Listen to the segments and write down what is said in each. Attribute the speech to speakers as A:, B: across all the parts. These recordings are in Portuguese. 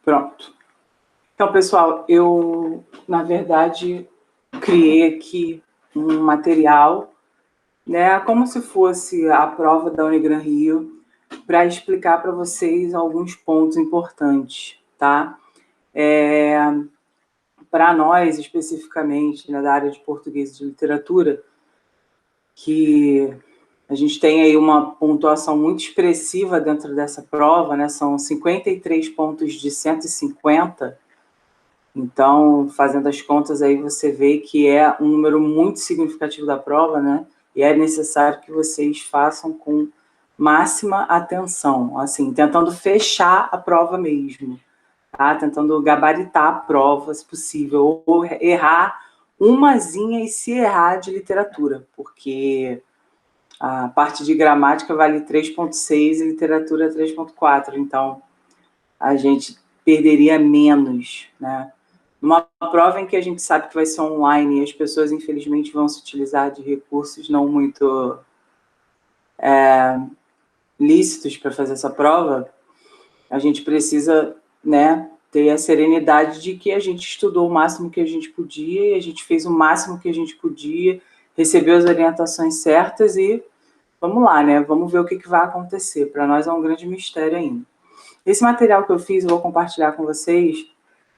A: Pronto. Então, pessoal, eu, na verdade, criei aqui um material, né, como se fosse a prova da Unigran Rio, para explicar para vocês alguns pontos importantes, tá? Para nós, especificamente, né, da área de português e de literatura, que a gente tem aí uma pontuação muito expressiva dentro dessa prova, né? São 53 pontos de 150. Então, fazendo as contas aí, você vê que é um número muito significativo da prova, né? E é necessário que vocês façam com máxima atenção, assim, tentando fechar a prova mesmo, tá? Tentando gabaritar a prova, se possível, ou errar umazinha e se errar de literatura, porque a parte de gramática vale 3,6 e literatura 3,4, então a gente perderia menos, né? Numa prova em que a gente sabe que vai ser online e as pessoas, infelizmente, vão se utilizar de recursos não muito lícitos para fazer essa prova, a gente precisa, né, ter a serenidade de que a gente estudou o máximo que a gente podia e a gente fez o máximo que a gente podia, recebeu as orientações certas e vamos lá, né? Vamos ver o que vai acontecer. Para nós é um grande mistério ainda. Esse material que eu fiz, eu vou compartilhar com vocês.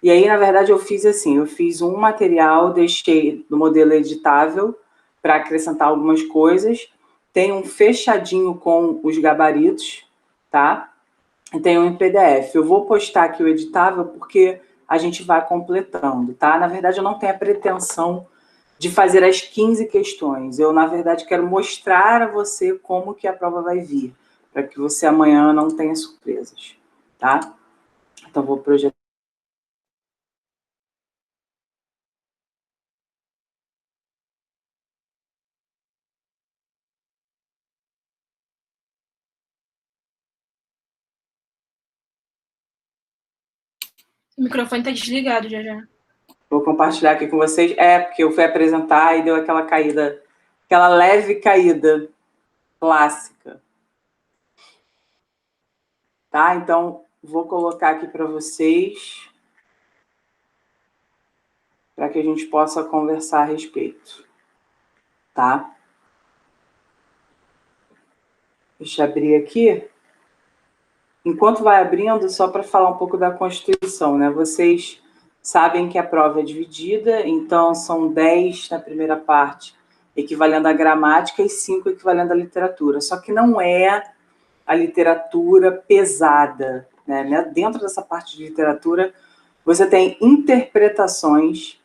A: E aí, na verdade, eu fiz assim, eu fiz um material, deixei no modelo editável para acrescentar algumas coisas. Tem um fechadinho com os gabaritos, tá? E tem um em PDF. Eu vou postar aqui o editável porque a gente vai completando, tá? Na verdade, eu não tenho a pretensão de fazer as 15 questões. Eu, na verdade, quero mostrar a você como que a prova vai vir, para que você amanhã não tenha surpresas, tá? Então, vou projetar.
B: O microfone está desligado já.
A: Vou compartilhar aqui com vocês. Porque eu fui apresentar e deu aquela caída, aquela leve caída clássica. Tá? Então, vou colocar aqui para vocês, para que a gente possa conversar a respeito. Tá? Deixa eu abrir aqui. Enquanto vai abrindo, só para falar um pouco da Constituição, né? Vocês sabem que a prova é dividida, então são 10 na primeira parte, equivalendo à gramática, e 5 equivalendo à literatura. Só que não é a literatura pesada, né? Dentro dessa parte de literatura, você tem interpretações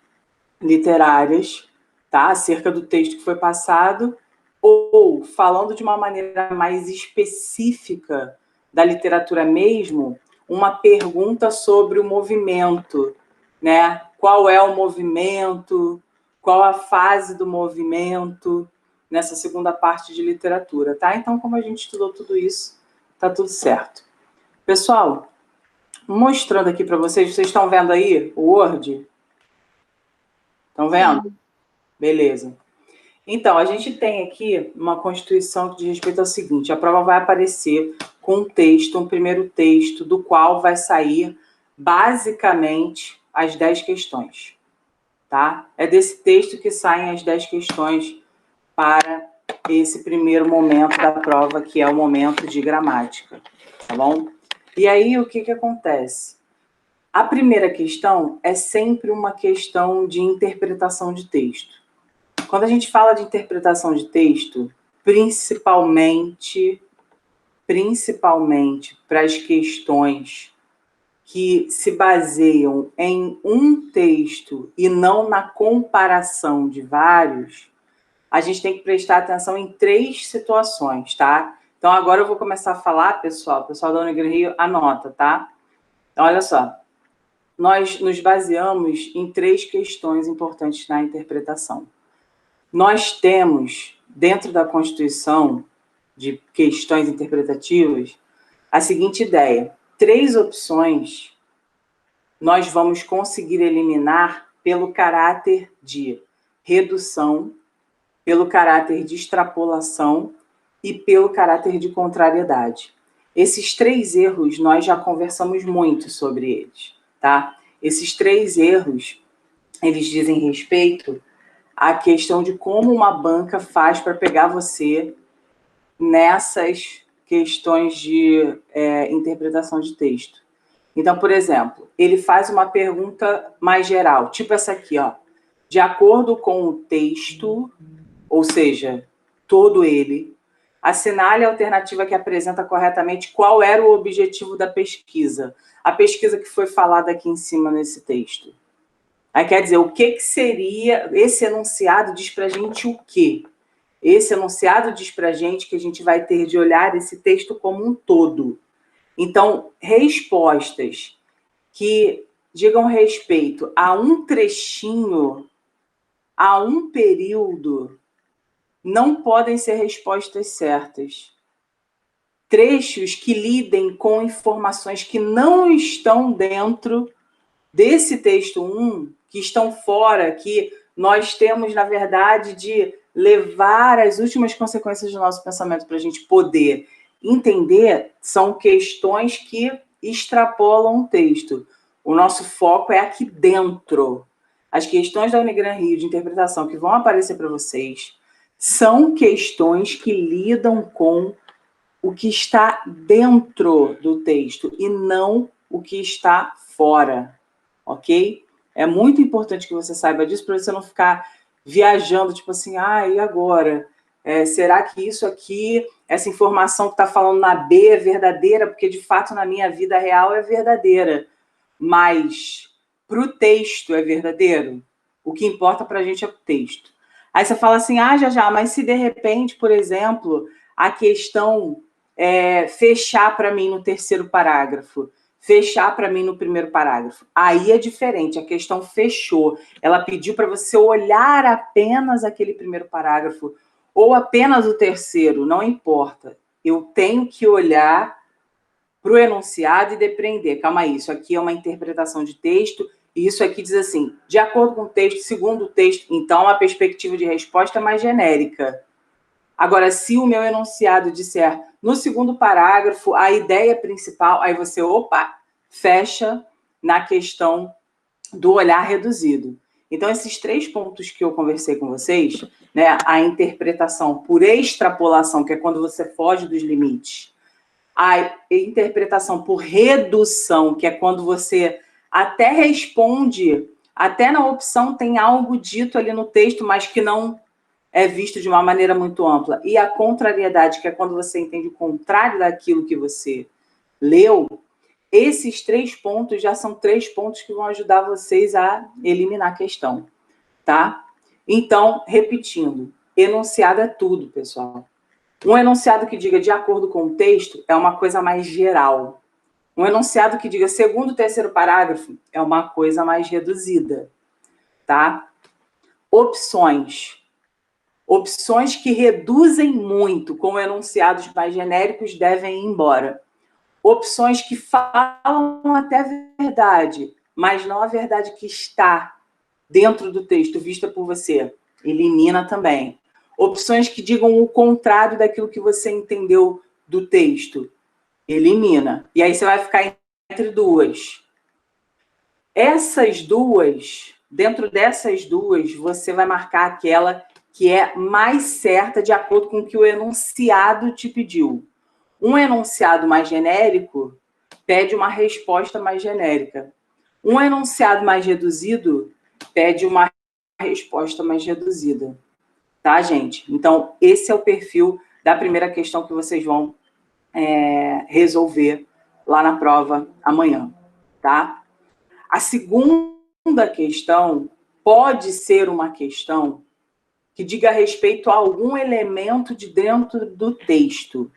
A: literárias, tá? Acerca do texto que foi passado, ou falando de uma maneira mais específica da literatura mesmo, uma pergunta sobre o movimento, né? Qual é o movimento, qual a fase do movimento nessa segunda parte de literatura, tá? Então, como a gente estudou tudo isso, tá tudo certo. Pessoal, mostrando aqui para vocês estão vendo aí o Word? Estão vendo? Sim. Beleza. Então, a gente tem aqui uma Constituição que diz respeito ao seguinte: a prova vai aparecer com um texto, um primeiro texto, do qual vai sair, basicamente, as 10 questões. Tá? É desse texto que saem as 10 questões para esse primeiro momento da prova, que é o momento de gramática. Tá bom? E aí, o que acontece? A primeira questão é sempre uma questão de interpretação de texto. Quando a gente fala de interpretação de texto, principalmente para as questões que se baseiam em um texto e não na comparação de vários, a gente tem que prestar atenção em 3 situações, tá? Então, agora eu vou começar a falar, pessoal da Unigran Rio, anota, tá? Então, olha só. Nós nos baseamos em 3 questões importantes na interpretação. Nós temos, dentro da Constituição, de questões interpretativas, a seguinte ideia: 3 opções nós vamos conseguir eliminar pelo caráter de redução, pelo caráter de extrapolação e pelo caráter de contrariedade. Esses 3 erros, nós já conversamos muito sobre eles, tá? Esses 3 erros, eles dizem respeito à questão de como uma banca faz para pegar você nessas questões de interpretação de texto. Então, por exemplo, ele faz uma pergunta mais geral, tipo essa aqui, ó. De acordo com o texto, ou seja, todo ele, assinale a alternativa que apresenta corretamente qual era o objetivo da pesquisa. A pesquisa que foi falada aqui em cima nesse texto. Aí quer dizer, o que seria... Esse enunciado diz para a gente o quê? Esse enunciado diz para a gente que a gente vai ter de olhar esse texto como um todo. Então, respostas que digam respeito a um trechinho, a um período, não podem ser respostas certas. Trechos que lidem com informações que não estão dentro desse texto 1, que estão fora, que nós temos, na verdade, de levar as últimas consequências do nosso pensamento para a gente poder entender, são questões que extrapolam o texto. O nosso foco é aqui dentro. As questões da Unigran Rio de interpretação que vão aparecer para vocês são questões que lidam com o que está dentro do texto e não o que está fora, ok? É muito importante que você saiba disso para você não ficar viajando, tipo assim, e agora? Será que isso aqui, essa informação que está falando na B é verdadeira? Porque, de fato, na minha vida real é verdadeira. Mas, para o texto é verdadeiro? O que importa para a gente é o texto. Aí você fala assim, já, mas se de repente, por exemplo, a questão fechar para mim no 3º parágrafo, fechar para mim no 1º parágrafo. Aí é diferente, a questão fechou. Ela pediu para você olhar apenas aquele 1º parágrafo, ou apenas o 3º, não importa. Eu tenho que olhar para o enunciado e depreender. Calma aí, isso aqui é uma interpretação de texto, e isso aqui diz assim, de acordo com o texto, segundo o texto, então a perspectiva de resposta é mais genérica. Agora, se o meu enunciado disser no 2º parágrafo a ideia principal, aí você, fecha na questão do olhar reduzido. Então, esses 3 pontos que eu conversei com vocês, né, a interpretação por extrapolação, que é quando você foge dos limites, a interpretação por redução, que é quando você até responde, até na opção tem algo dito ali no texto, mas que não é visto de uma maneira muito ampla. E a contrariedade, que é quando você entende o contrário daquilo que você leu, esses 3 pontos já são 3 pontos que vão ajudar vocês a eliminar a questão, tá? Então, repetindo, enunciado é tudo, pessoal. Um enunciado que diga de acordo com o texto é uma coisa mais geral. Um enunciado que diga segundo o 3º parágrafo é uma coisa mais reduzida, tá? Opções. Opções que reduzem muito, como enunciados mais genéricos, devem ir embora. Opções que falam até a verdade, mas não a verdade que está dentro do texto, vista por você, elimina também. Opções que digam o contrário daquilo que você entendeu do texto, elimina. E aí você vai ficar entre 2. Essas 2, dentro dessas 2, você vai marcar aquela que é mais certa de acordo com o que o enunciado te pediu. Um enunciado mais genérico pede uma resposta mais genérica. Um enunciado mais reduzido pede uma resposta mais reduzida. Tá, gente? Então, esse é o perfil da primeira questão que vocês vão resolver lá na prova amanhã, tá? A segunda questão pode ser uma questão que diga respeito a algum elemento de dentro do texto,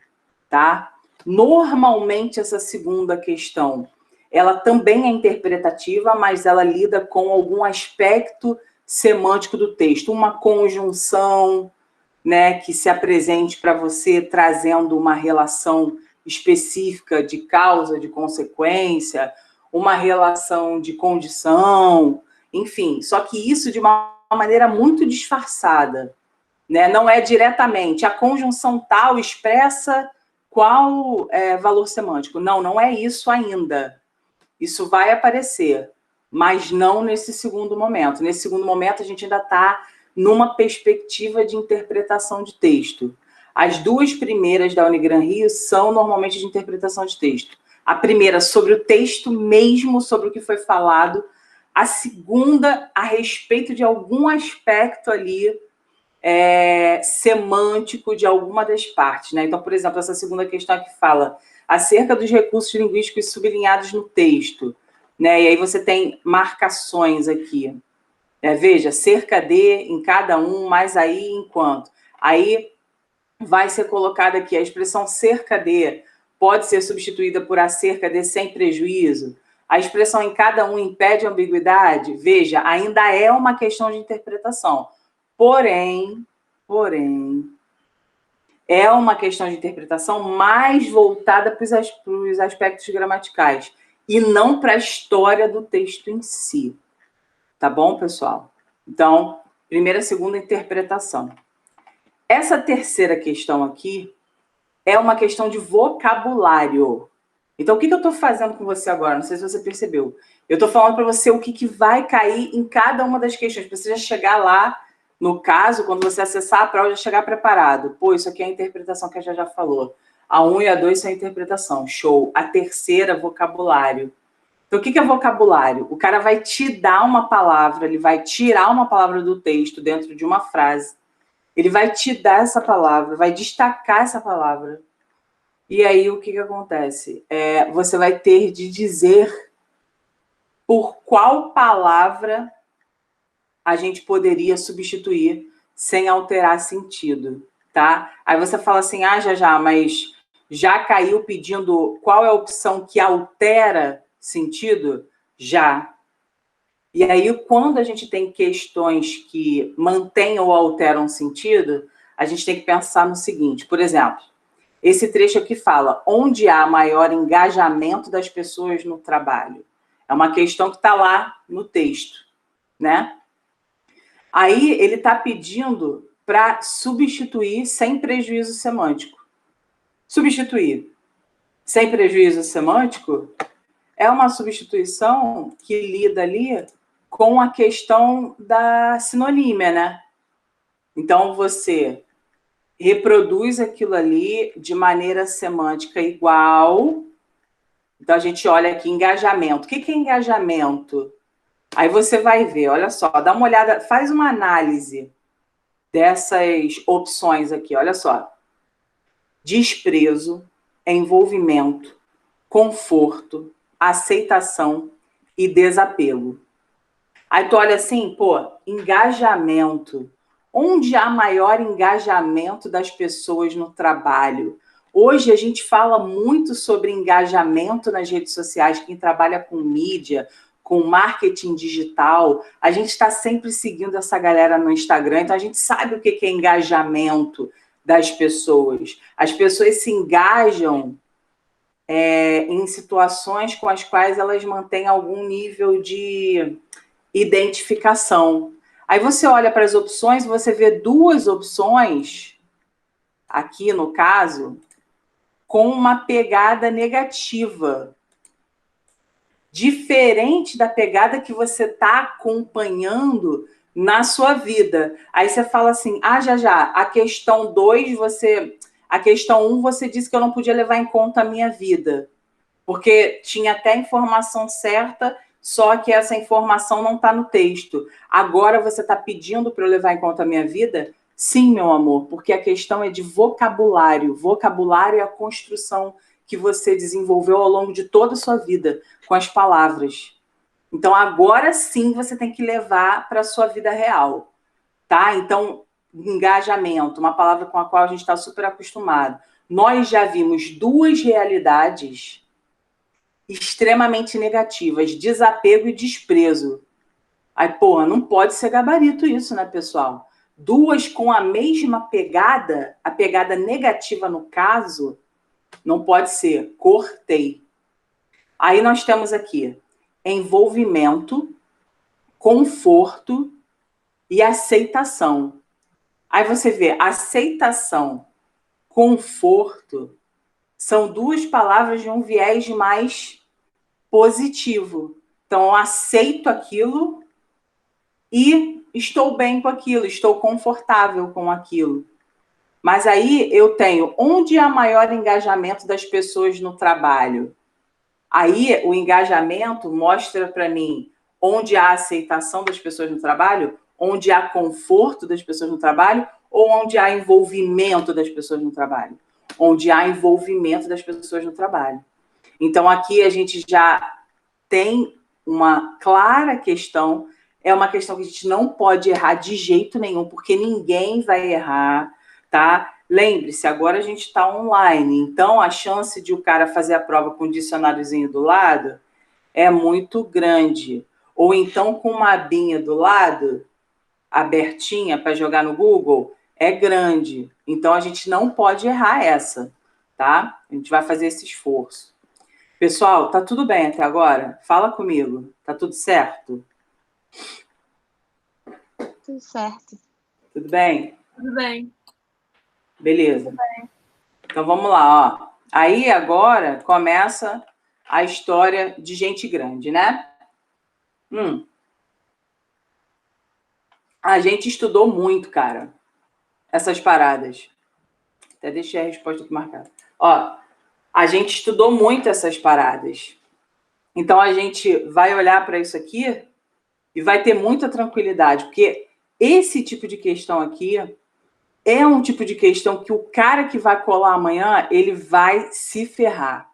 A: tá? Normalmente, essa segunda questão, ela também é interpretativa, mas ela lida com algum aspecto semântico do texto, uma conjunção, né, que se apresente para você trazendo uma relação específica de causa, de consequência, uma relação de condição, enfim, só que isso de uma maneira muito disfarçada, né? Não é diretamente, a conjunção tal expressa qual valor semântico? Não, não é isso ainda. Isso vai aparecer, mas não nesse segundo momento. Nesse segundo momento, a gente ainda está numa perspectiva de interpretação de texto. As duas primeiras da Unigran Rio são normalmente de interpretação de texto. A primeira sobre o texto mesmo, sobre o que foi falado. A segunda, a respeito de algum aspecto ali semântico de alguma das partes, né? Então, por exemplo, essa segunda questão que fala acerca dos recursos linguísticos sublinhados no texto, né? E aí você tem marcações aqui. Veja, cerca de, em cada um, mais aí, enquanto. Aí vai ser colocada aqui a expressão cerca de, pode ser substituída por acerca de sem prejuízo. A expressão em cada um impede ambiguidade. Veja, ainda é uma questão de interpretação. Porém, é uma questão de interpretação mais voltada para os aspectos gramaticais e não para a história do texto em si. Tá bom, pessoal? Então, primeira, segunda interpretação. Essa terceira questão aqui é uma questão de vocabulário. Então, o que eu estou fazendo com você agora? Não sei se você percebeu. Eu estou falando para você o que vai cair em cada uma das questões, para você já chegar lá, no caso, quando você acessar a prova, já chegar preparado. Pô, isso aqui é a interpretação que a já falou. A 1 e a 2 são a interpretação. Show. A terceira, vocabulário. Então, o que é vocabulário? O cara vai te dar uma palavra, ele vai tirar uma palavra do texto dentro de uma frase, ele vai te dar essa palavra, vai destacar essa palavra. E aí, o que acontece? Você vai ter de dizer por qual palavra a gente poderia substituir sem alterar sentido, tá? Aí você fala assim, já, mas já caiu pedindo qual é a opção que altera sentido? Já. E aí, quando a gente tem questões que mantêm ou alteram sentido, a gente tem que pensar no seguinte, por exemplo, esse trecho aqui fala, onde há maior engajamento das pessoas no trabalho? É uma questão que está lá no texto, né? Aí ele está pedindo para substituir sem prejuízo semântico. Substituir sem prejuízo semântico é uma substituição que lida ali com a questão da sinonímia, né? Então, você reproduz aquilo ali de maneira semântica igual. Então, a gente olha aqui, engajamento. O que é engajamento? Aí você vai ver, olha só, dá uma olhada, faz uma análise dessas opções aqui, olha só. Desprezo, envolvimento, conforto, aceitação e desapego. Aí tu olha assim, pô, engajamento. Onde há maior engajamento das pessoas no trabalho? Hoje a gente fala muito sobre engajamento nas redes sociais, quem trabalha com mídia, com marketing digital, a gente está sempre seguindo essa galera no Instagram, então a gente sabe o que é engajamento das pessoas. As pessoas se engajam em situações com as quais elas mantêm algum nível de identificação. Aí você olha para as opções, você vê duas opções, aqui no caso, com uma pegada negativa, diferente da pegada que você está acompanhando na sua vida. Aí você fala assim, já, a questão 2, a questão 1, você disse que eu não podia levar em conta a minha vida, porque tinha até a informação certa, só que essa informação não está no texto. Agora você está pedindo para eu levar em conta a minha vida? Sim, meu amor, porque a questão é de vocabulário. Vocabulário é a construção que você desenvolveu ao longo de toda a sua vida, com as palavras. Então, agora sim você tem que levar para a sua vida real, tá? Então, engajamento, uma palavra com a qual a gente está super acostumado. Nós já vimos duas realidades extremamente negativas, desapego e desprezo. Aí, porra, não pode ser gabarito isso, né, pessoal? Duas com a mesma pegada, a pegada negativa no caso, não pode ser. Cortei. Aí nós temos aqui envolvimento, conforto e aceitação. Aí você vê aceitação, conforto, são duas palavras de um viés mais positivo. Então, eu aceito aquilo e estou bem com aquilo, estou confortável com aquilo. Mas aí eu tenho onde há maior engajamento das pessoas no trabalho. Aí o engajamento mostra para mim onde há aceitação das pessoas no trabalho, onde há conforto das pessoas no trabalho, ou onde há envolvimento das pessoas no trabalho. Onde há envolvimento das pessoas no trabalho. Então, aqui a gente já tem uma clara questão, é uma questão que a gente não pode errar de jeito nenhum, porque ninguém vai errar, tá? Lembre-se, agora a gente está online, então a chance de o cara fazer a prova com um dicionáriozinho do lado é muito grande. Ou então com uma abinha do lado, abertinha para jogar no Google, é grande. Então a gente não pode errar essa, tá? A gente vai fazer esse esforço. Pessoal, tá tudo bem até agora? Fala comigo. Tá tudo certo?
C: Tudo certo.
A: Tudo bem?
B: Tudo bem.
A: Beleza.
B: Tudo bem.
A: Então vamos lá, ó. Aí agora começa a história de gente grande, né? A gente estudou muito, cara, essas paradas. Até deixei a resposta aqui marcada. Ó, a gente estudou muito essas paradas. Então a gente vai olhar para isso aqui e vai ter muita tranquilidade, porque esse tipo de questão aqui é um tipo de questão que o cara que vai colar amanhã, ele vai se ferrar.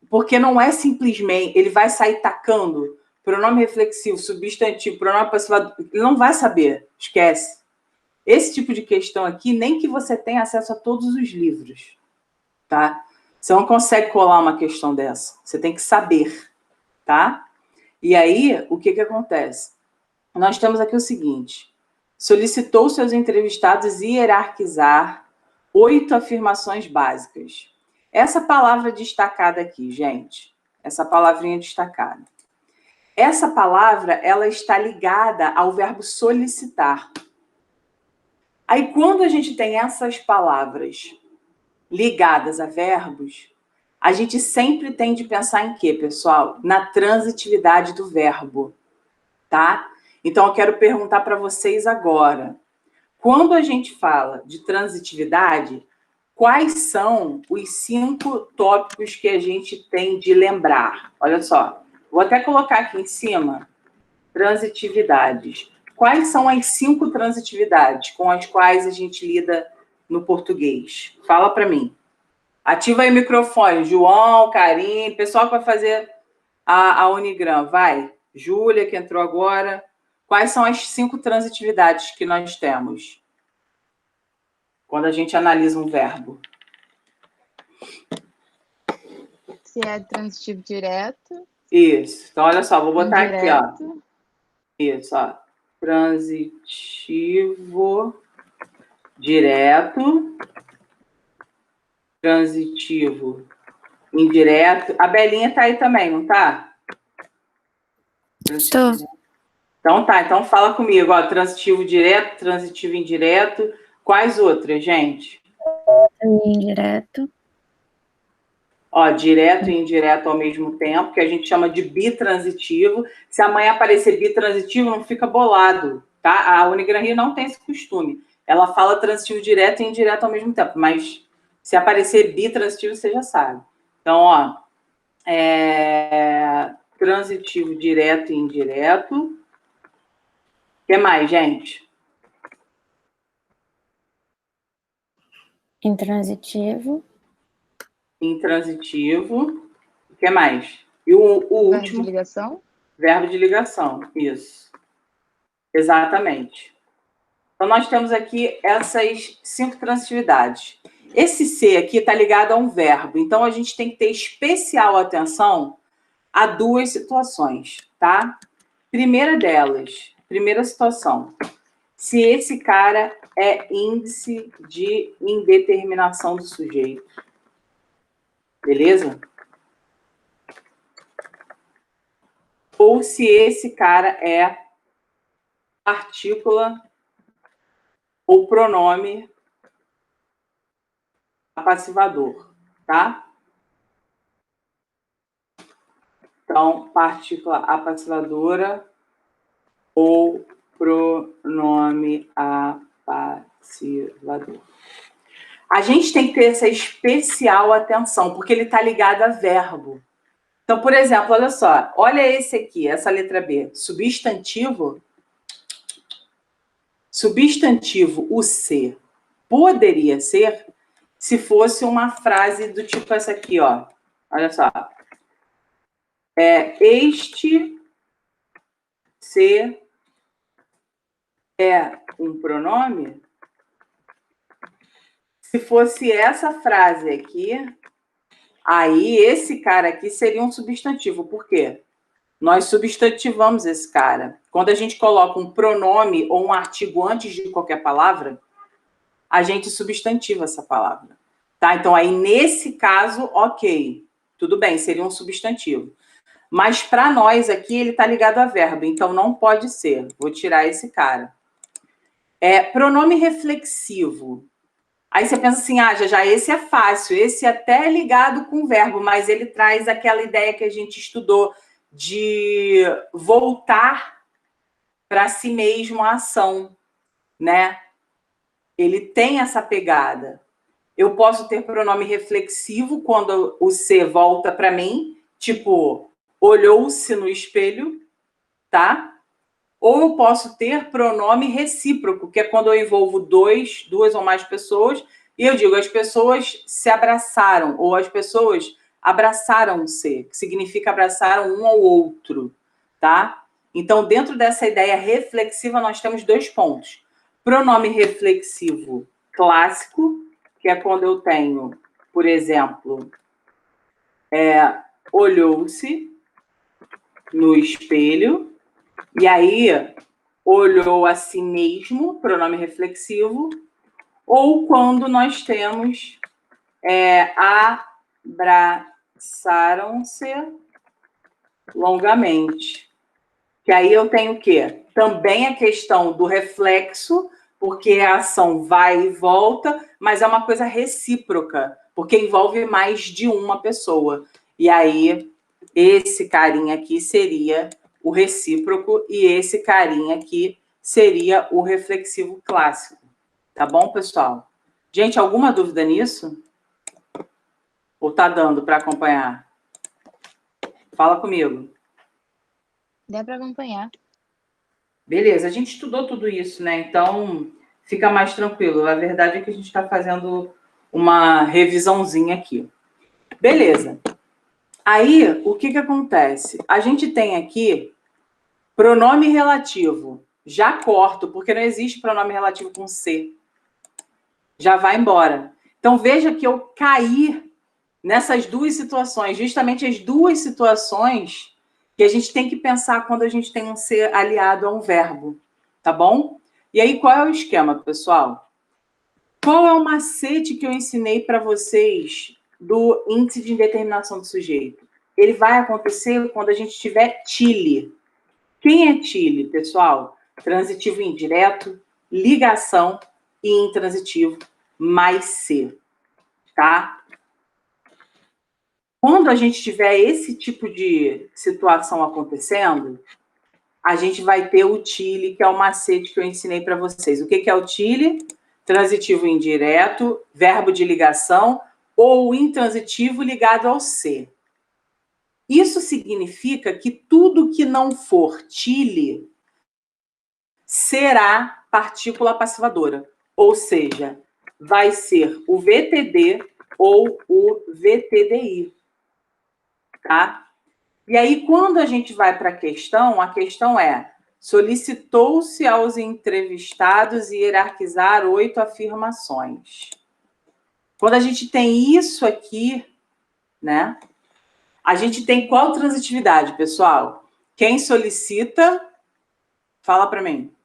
A: Porque não é simplesmente, ele vai sair tacando pronome reflexivo, substantivo, pronome passivo, ele não vai saber, esquece. Esse tipo de questão aqui, nem que você tenha acesso a todos os livros, tá? Você não consegue colar uma questão dessa, você tem que saber, tá? E aí, o que acontece? Nós temos aqui o seguinte: solicitou seus entrevistados hierarquizar 8 afirmações básicas. Essa palavra destacada aqui, gente, essa palavrinha destacada. Essa palavra, ela está ligada ao verbo solicitar. Aí, quando a gente tem essas palavras ligadas a verbos, a gente sempre tem de pensar em quê, pessoal? Na transitividade do verbo, tá? Então, eu quero perguntar para vocês agora. Quando a gente fala de transitividade, quais são os 5 tópicos que a gente tem de lembrar? Olha só, vou até colocar aqui em cima, transitividades. Quais são as 5 transitividades com as quais a gente lida no português? Fala para mim. Ativa aí o microfone, João, Karine, pessoal que vai fazer a Unigram, vai. Júlia, que entrou agora. Quais são as 5 transitividades que nós temos quando a gente analisa um verbo?
C: Se é transitivo direto.
A: Isso. Então, olha só, vou botar
C: indireto.
A: aqui, ó. Isso, ó. Transitivo direto. Transitivo indireto. A Belinha tá aí também, não tá?
B: Estou.
A: Então tá, então fala comigo, ó. Transitivo direto, transitivo indireto. Quais outras, gente?
B: Indireto.
A: Ó, direto e indireto ao mesmo tempo, que a gente chama de bitransitivo. Se amanhã aparecer bitransitivo, não fica bolado, tá? A Unigran Rio não tem esse costume. Ela fala transitivo direto e indireto ao mesmo tempo, mas se aparecer bitransitivo, você já sabe. Então, ó, transitivo direto e indireto. O que mais, gente?
B: Intransitivo.
A: Intransitivo. O que mais? E o último?
C: Verbo de ligação.
A: Verbo de ligação, isso. Exatamente. Então, nós temos aqui essas 5 transitividades. Esse C aqui está ligado a um verbo, então a gente tem que ter especial atenção a 2 situações, tá? Primeira delas, primeira situação, se esse cara é índice de indeterminação do sujeito. Beleza? Ou se esse cara é partícula ou pronome apassivador, tá? Então, partícula apassivadora ou pronome apassivador. A gente tem que ter essa especial atenção, porque ele está ligado a verbo. Então, por exemplo, olha só, olha esse aqui, essa letra B, substantivo. Substantivo, o ser, poderia ser se fosse uma frase do tipo essa aqui, ó. Olha só. Este ser é um pronome? Se fosse essa frase aqui, aí esse cara aqui seria um substantivo. Por quê? Nós substantivamos esse cara. Quando a gente coloca um pronome ou um artigo antes de qualquer palavra, a gente substantiva essa palavra. Tá? Então, aí, nesse caso, ok. Tudo bem, seria um substantivo. Mas, para nós aqui, ele está ligado a verbo. Então, não pode ser. Vou tirar esse cara. Pronome reflexivo. Aí você pensa assim, já esse é fácil. Esse até é ligado com o verbo, mas ele traz aquela ideia que a gente estudou de voltar para si mesmo a ação, né? Ele tem essa pegada. Eu posso ter pronome reflexivo quando o ser volta para mim, tipo, olhou-se no espelho, tá? Ou eu posso ter pronome recíproco, que é quando eu envolvo duas ou mais pessoas, e eu digo, as pessoas se abraçaram, ou as pessoas abraçaram o ser, que significa abraçaram um ao outro, tá? Então, dentro dessa ideia reflexiva, nós temos 2 pontos. Pronome reflexivo clássico, que é quando eu tenho, por exemplo, olhou-se no espelho, e aí olhou a si mesmo, pronome reflexivo, ou quando nós temos abraçaram-se longamente. Que aí eu tenho o quê? Também a questão do reflexo, porque a ação vai e volta, mas é uma coisa recíproca, porque envolve mais de uma pessoa. E aí, esse carinha aqui seria o recíproco e esse carinha aqui seria o reflexivo clássico. Tá bom, pessoal? Gente, alguma dúvida nisso? Ou tá dando para acompanhar? Fala comigo.
C: Dá para acompanhar.
A: Beleza, a gente estudou tudo isso, né? Então, fica mais tranquilo. A verdade é que a gente está fazendo uma revisãozinha aqui. Beleza. Aí, o que acontece? A gente tem aqui pronome relativo. Já corto, porque não existe pronome relativo com C. Já vai embora. Então, veja que eu caí nessas 2 situações, justamente as 2 situações que a gente tem que pensar quando a gente tem um ser aliado a um verbo, tá bom? E aí, qual é o esquema, pessoal? Qual é o macete que eu ensinei para vocês do índice de indeterminação do sujeito? Ele vai acontecer quando a gente tiver tile. Quem é tile, pessoal? Transitivo indireto, ligação e intransitivo mais ser, tá? Quando a gente tiver esse tipo de situação acontecendo, a gente vai ter o tile, que é o macete que eu ensinei para vocês. O que é o tile? Transitivo indireto, verbo de ligação ou intransitivo ligado ao ser. Isso significa que tudo que não for tile será partícula passivadora, ou seja, vai ser o VTD ou o VTDI. Tá? E aí, quando a gente vai para a questão é: solicitou-se aos entrevistados hierarquizar 8 afirmações. Quando a gente tem isso aqui, né? A gente tem qual transitividade, pessoal? Quem solicita, fala para mim.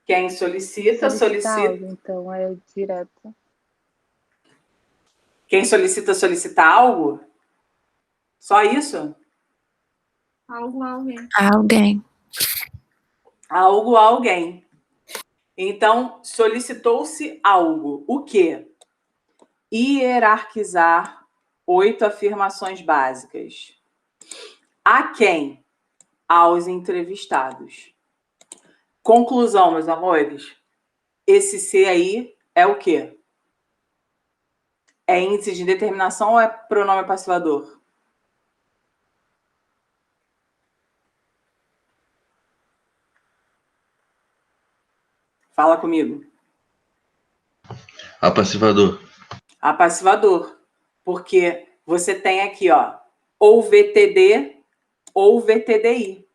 A: Quem solicita.
C: Algo, então é direto.
A: Quem solicita algo? Só isso?
B: Algo, alguém.
D: Alguém.
A: Algo, alguém. Então, solicitou-se algo. O quê? hierarquizar 8 afirmações básicas. A quem? Aos entrevistados. Conclusão, meus amores. Esse C aí é o quê? É índice de determinação ou é pronome passivador? Fala comigo.
D: Apassivador.
A: Apassivador. Porque você tem aqui, ó, ou VTD ou VTDI.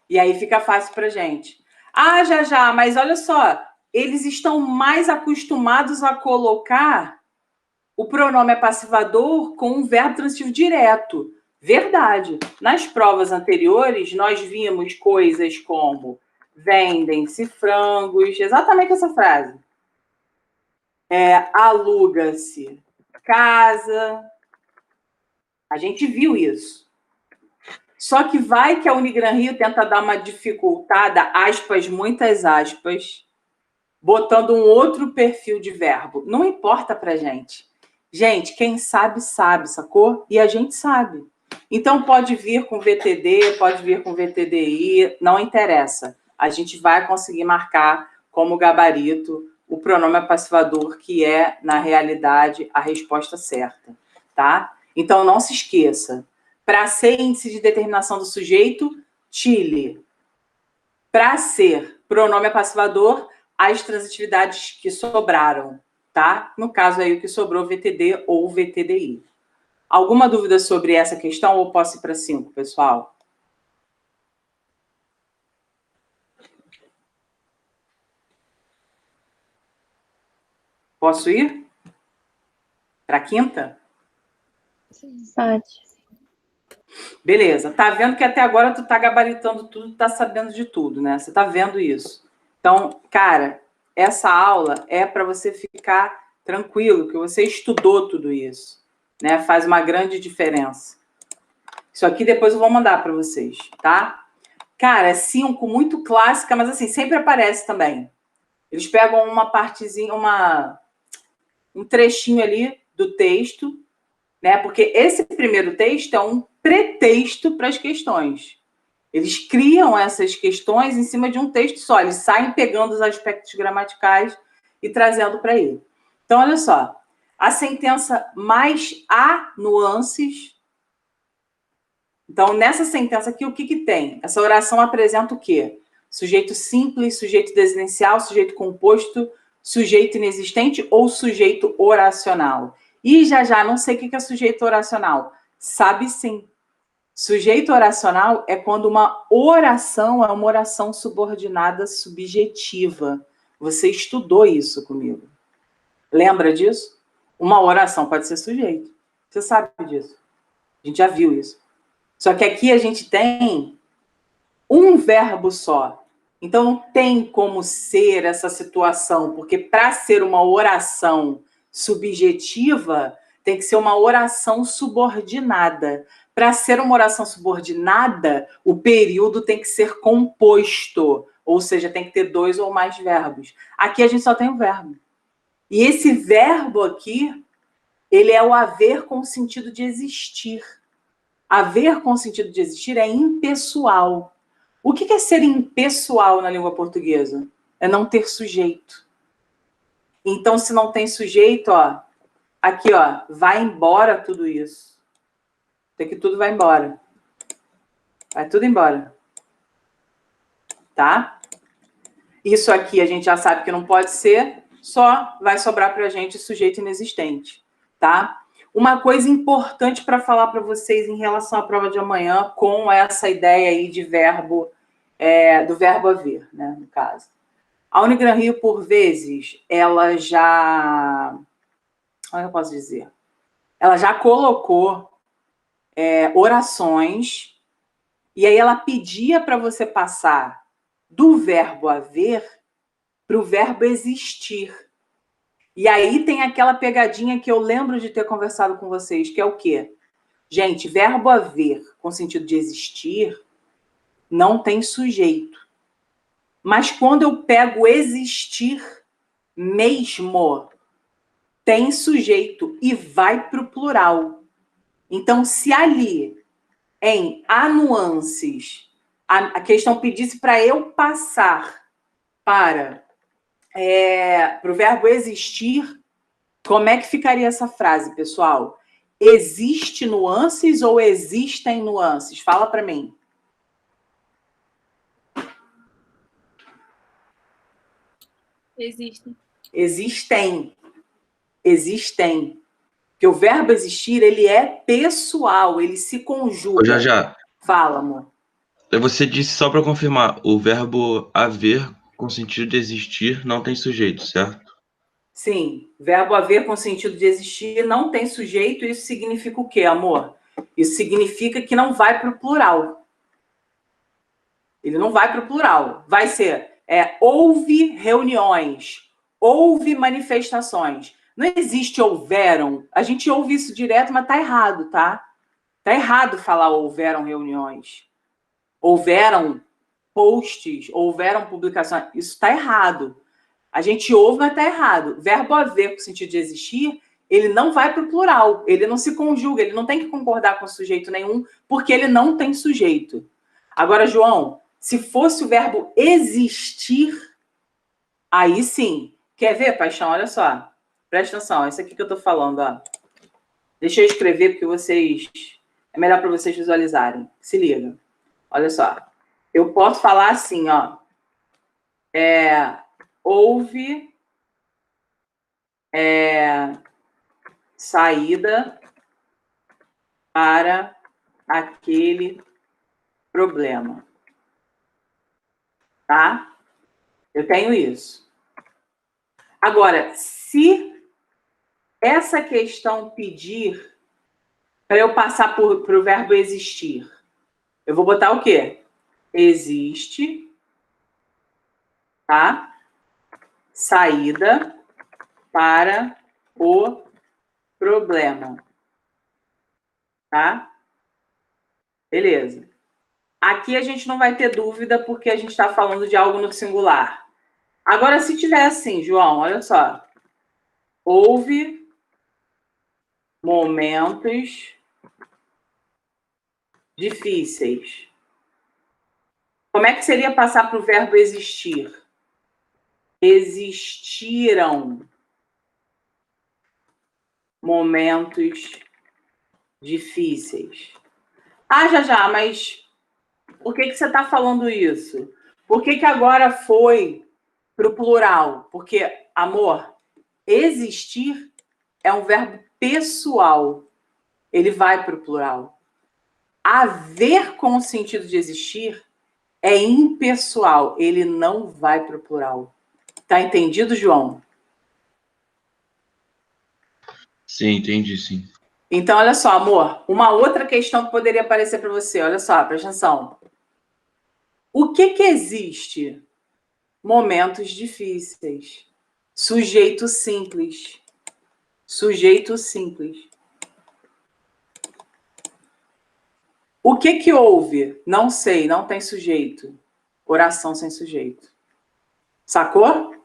A: E aí fica fácil pra gente. Ah, já, mas olha só, eles estão mais acostumados a colocar o pronome apassivador com um verbo transitivo direto. Verdade. Nas provas anteriores, nós vimos coisas como vendem-se frangos, exatamente essa frase. Aluga-se casa. A gente viu isso. Só que vai que a Unigran Rio tenta dar uma dificultada, aspas, muitas aspas, botando um outro perfil de verbo. Não importa pra gente. Gente, quem sabe, sabe, sacou? E a gente sabe. Então, pode vir com VTD, pode vir com VTDI, não interessa. A gente vai conseguir marcar como gabarito o pronome apassivador, que é, na realidade, a resposta certa, tá? Então, não se esqueça. Para ser índice de determinação do sujeito, Chile. Para ser pronome apassivador, as transitividades que sobraram, tá? No caso aí, o que sobrou, VTD ou VTDI. Alguma dúvida sobre essa questão ou posso ir para 5, pessoal? Posso ir? Para a 5ª?
C: Pode.
A: Beleza. Tá vendo que até agora tu tá gabaritando tudo, tá sabendo de tudo, né? Você tá vendo isso. Então, cara, essa aula é para você ficar tranquilo, que você estudou tudo isso, né? Faz uma grande diferença. Isso aqui depois eu vou mandar para vocês, tá? Cara, é 5, muito clássica, mas assim, sempre aparece também. Eles pegam uma partezinha, um trechinho ali do texto, né? Porque esse primeiro texto é um pretexto para as questões. Eles criam essas questões em cima de um texto só. Eles saem pegando os aspectos gramaticais e trazendo para ele. Então, olha só. A sentença mais há nuances. Então, nessa sentença aqui, o que tem? Essa oração apresenta o quê? Sujeito simples, sujeito desinicial, sujeito composto, sujeito inexistente ou sujeito oracional. E já, não sei o que é sujeito oracional. Sabe sim. Sujeito oracional é quando uma oração é uma oração subordinada subjetiva. Você estudou isso comigo. Lembra disso? Uma oração pode ser sujeito. Você sabe disso. A gente já viu isso. Só que aqui a gente tem um verbo só. Então não tem como ser essa situação, porque para ser uma oração subjetiva, tem que ser uma oração subordinada. Para ser uma oração subordinada, o período tem que ser composto, ou seja, tem que ter 2 ou mais verbos. Aqui a gente só tem um verbo. E esse verbo aqui, ele é o haver com sentido de existir. Haver com sentido de existir é impessoal. O que é ser impessoal na língua portuguesa? É não ter sujeito. Então, se não tem sujeito, ó, aqui, ó, vai embora tudo isso. Tem que tudo vai embora. Vai tudo embora. Tá? Isso aqui a gente já sabe que não pode ser, só vai sobrar para a gente sujeito inexistente. Tá? Uma coisa importante para falar para vocês em relação à prova de amanhã, com essa ideia aí de verbo, do verbo haver, né, no caso. A Unigran Rio, por vezes, ela já... Como eu posso dizer? Ela já colocou orações, e aí ela pedia para você passar do verbo haver para o verbo existir. E aí tem aquela pegadinha que eu lembro de ter conversado com vocês, que é o quê? Gente, verbo haver com sentido de existir não tem sujeito. Mas quando eu pego existir mesmo, tem sujeito e vai para o plural. Então, se ali, em há nuances, a questão pedisse para eu passar para o verbo existir, como é que ficaria essa frase, pessoal? Existe nuances ou existem nuances? Fala para mim.
B: Existem.
A: Existem. Porque o verbo existir, ele é pessoal, ele se conjuga.
D: Já.
A: Fala, amor.
D: Você disse, só para confirmar, o verbo haver, com sentido de existir, não tem sujeito, certo?
A: Sim, verbo haver com sentido de existir não tem sujeito, isso significa o quê, amor? Isso significa que não vai para o plural. Ele não vai para o plural. Vai ser, houve reuniões, houve manifestações. Não existe houveram. A gente ouve isso direto, mas tá errado, tá? Tá errado falar houveram reuniões. Houveram posts, houveram publicações. Isso está errado. A gente ouve, mas está errado. Verbo haver, com sentido de existir, ele não vai para o plural. Ele não se conjuga, ele não tem que concordar com sujeito nenhum, porque ele não tem sujeito. Agora, João, se fosse o verbo existir, aí sim. Quer ver, paixão? Olha só. Presta atenção, é isso aqui que eu estou falando. Ó. Deixa eu escrever, porque vocês... É melhor para vocês visualizarem. Se liga. Olha só. Eu posso falar assim, ó. Houve saída para aquele problema. Tá? Eu tenho isso. Agora, se essa questão pedir para eu passar para o verbo existir, eu vou botar o quê? Existe, tá? Saída para o problema. Tá? Beleza. Aqui a gente não vai ter dúvida porque a gente está falando de algo no singular. Agora, se tiver assim, João, olha só. Houve momentos difíceis. Como é que seria passar para o verbo existir? Existiram momentos difíceis. Ah, já, mas por que você está falando isso? Por que agora foi para o plural? Porque, amor, existir é um verbo pessoal. Ele vai para o plural. Haver com o sentido de existir é impessoal. Ele não vai para o plural. Tá entendido, João?
D: Sim, entendi, sim.
A: Então, olha só, amor. Uma outra questão que poderia aparecer para você. Olha só, presta atenção. O que existe? Momentos difíceis. Sujeito simples. Sujeito simples. O que houve? Não sei, não tem sujeito. Oração sem sujeito. Sacou?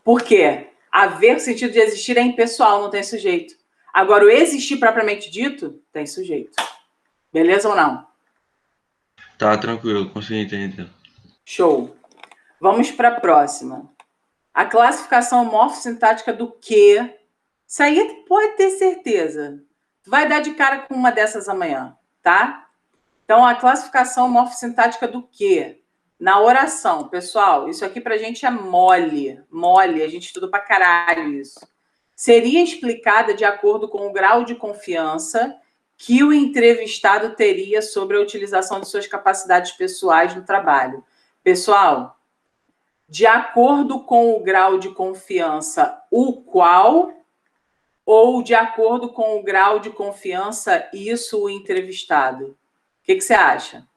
A: Por quê? Haver sentido de existir é impessoal, não tem sujeito. Agora, o existir propriamente dito, tem sujeito. Beleza ou não?
D: Tá, tranquilo, consegui entender.
A: Show. Vamos para a próxima. A classificação morfossintática do que? Isso aí pode ter certeza. Tu vai dar de cara com uma dessas amanhã, tá? Então, a classificação morfossintática do que? Na oração, pessoal, isso aqui pra gente é mole. Mole, a gente estuda pra caralho isso. Seria explicada de acordo com o grau de confiança que o entrevistado teria sobre a utilização de suas capacidades pessoais no trabalho. Pessoal, de acordo com o grau de confiança, o qual, ou de acordo com o grau de confiança, isso o entrevistado? O que você acha?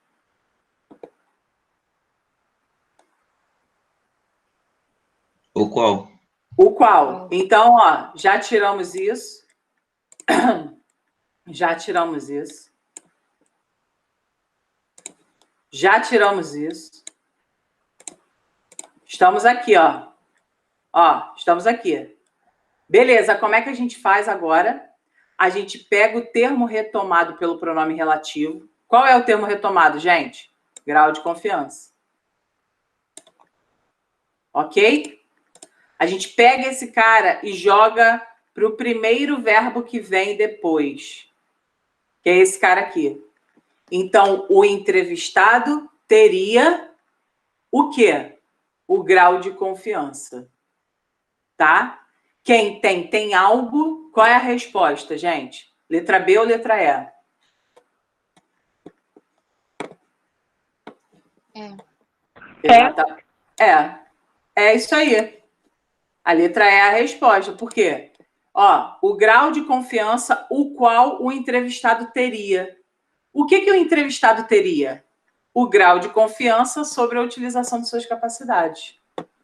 D: O qual?
A: O qual. Então, ó, já tiramos isso. Já tiramos isso. Já tiramos isso. Estamos aqui, ó. Ó, estamos aqui. Beleza, como é que a gente faz agora? A gente pega o termo retomado pelo pronome relativo. Qual é o termo retomado, gente? Grau de confiança. Ok? A gente pega esse cara e joga para o primeiro verbo que vem depois, que é esse cara aqui. Então, o entrevistado teria o quê? O grau de confiança. Tá? Quem tem algo, qual é a resposta, gente? Letra B ou letra E? Exata. É isso aí. A letra E é a resposta. Por quê? Ó, o grau de confiança o qual o entrevistado teria. O que o entrevistado teria? O grau de confiança sobre a utilização de suas capacidades.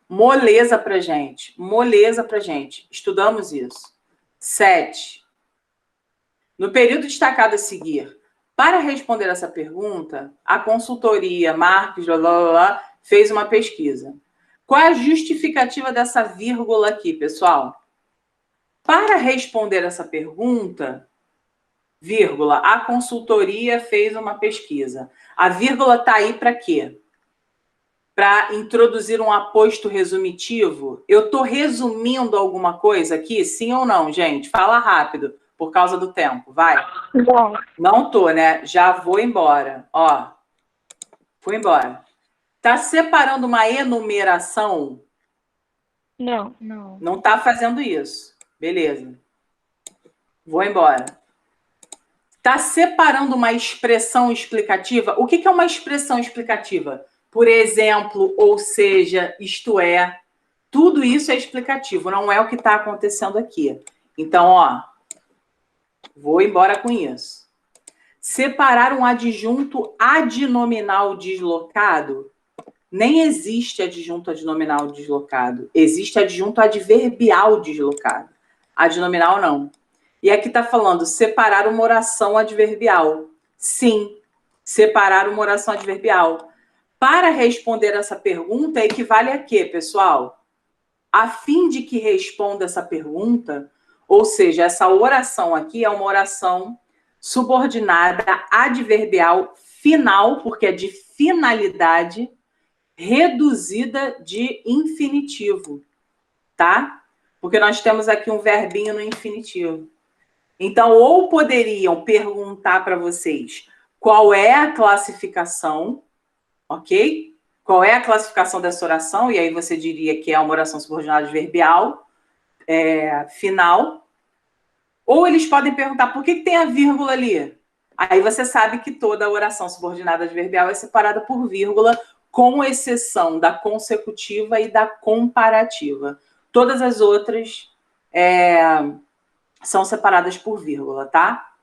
A: Moleza pra gente. Moleza pra gente. Estudamos isso. 7. No período destacado a seguir, para responder essa pergunta, a consultoria Marques fez uma pesquisa. Qual é a justificativa dessa vírgula aqui, pessoal? Para responder essa pergunta, vírgula, a consultoria fez uma pesquisa. A vírgula está aí para quê? Para introduzir um aposto resumitivo. Eu estou resumindo alguma coisa aqui? Sim ou não, gente? Fala rápido, por causa do tempo. Vai.
C: Não.
A: Não tô, né? Já vou embora. Ó, fui embora. Tá separando uma enumeração?
C: Não.
A: Não tá fazendo isso. Beleza. Vou embora. Tá separando uma expressão explicativa? O que é uma expressão explicativa? Por exemplo, ou seja, isto é. Tudo isso é explicativo, não é o que está acontecendo aqui. Então, ó, vou embora com isso. Separar um adjunto adnominal deslocado? Nem existe adjunto adnominal deslocado. Existe adjunto adverbial deslocado. Adnominal não. E aqui está falando separar uma oração adverbial. Sim, separar uma oração adverbial. Para responder essa pergunta, equivale a quê, pessoal? A fim de que responda essa pergunta, ou seja, essa oração aqui é uma oração subordinada adverbial final, porque é de finalidade, reduzida de infinitivo, tá? Porque nós temos aqui um verbinho no infinitivo. Então, ou poderiam perguntar para vocês qual é a classificação, ok? Qual é a classificação dessa oração? E aí você diria que é uma oração subordinada adverbial final. Ou eles podem perguntar por que tem a vírgula ali? Aí você sabe que toda oração subordinada adverbial é separada por vírgula, com exceção da consecutiva e da comparativa. Todas as outras são separadas por vírgula, tá?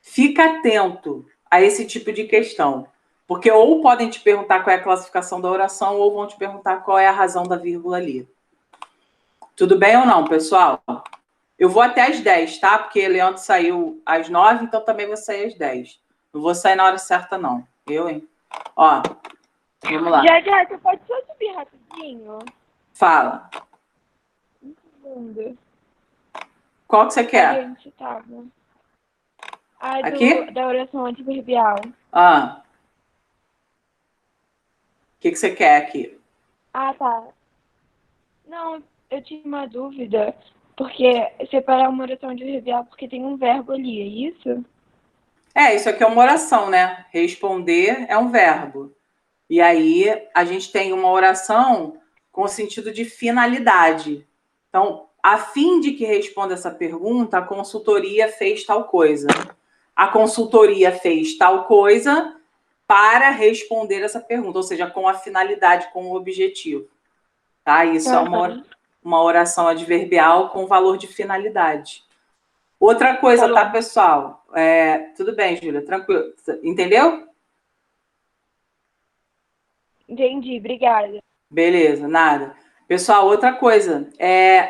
A: Fica atento a esse tipo de questão, porque ou podem te perguntar qual é a classificação da oração, ou vão te perguntar qual é a razão da vírgula ali. Tudo bem ou não, pessoal? Eu vou até às 10, tá? Porque Leandro saiu às 9, então também vou sair às 10. Não vou sair na hora certa, não. Eu, hein? Ó, vamos lá.
C: Já, você pode só subir rapidinho?
A: Fala.
C: Um segundo.
A: Qual que você
C: A
A: quer?
C: gente tava.
A: Aqui?
C: Da oração adverbial.
A: Ah. O que você quer aqui?
C: Ah, tá. Não, eu tinha uma dúvida, porque separar uma oração adverbial porque tem um verbo ali, é isso?
A: Isso aqui é uma oração, né? Responder é um verbo. E aí a gente tem uma oração com sentido de finalidade. Então, a fim de que responda essa pergunta, a consultoria fez tal coisa. A consultoria fez tal coisa para responder essa pergunta, ou seja, com a finalidade, com o objetivo. Tá? Isso é uma oração adverbial com valor de finalidade. Outra coisa, tá, pessoal? Tudo bem, Júlia, tranquilo. Entendeu?
C: Entendi, obrigada.
A: Beleza, nada. Pessoal, outra coisa,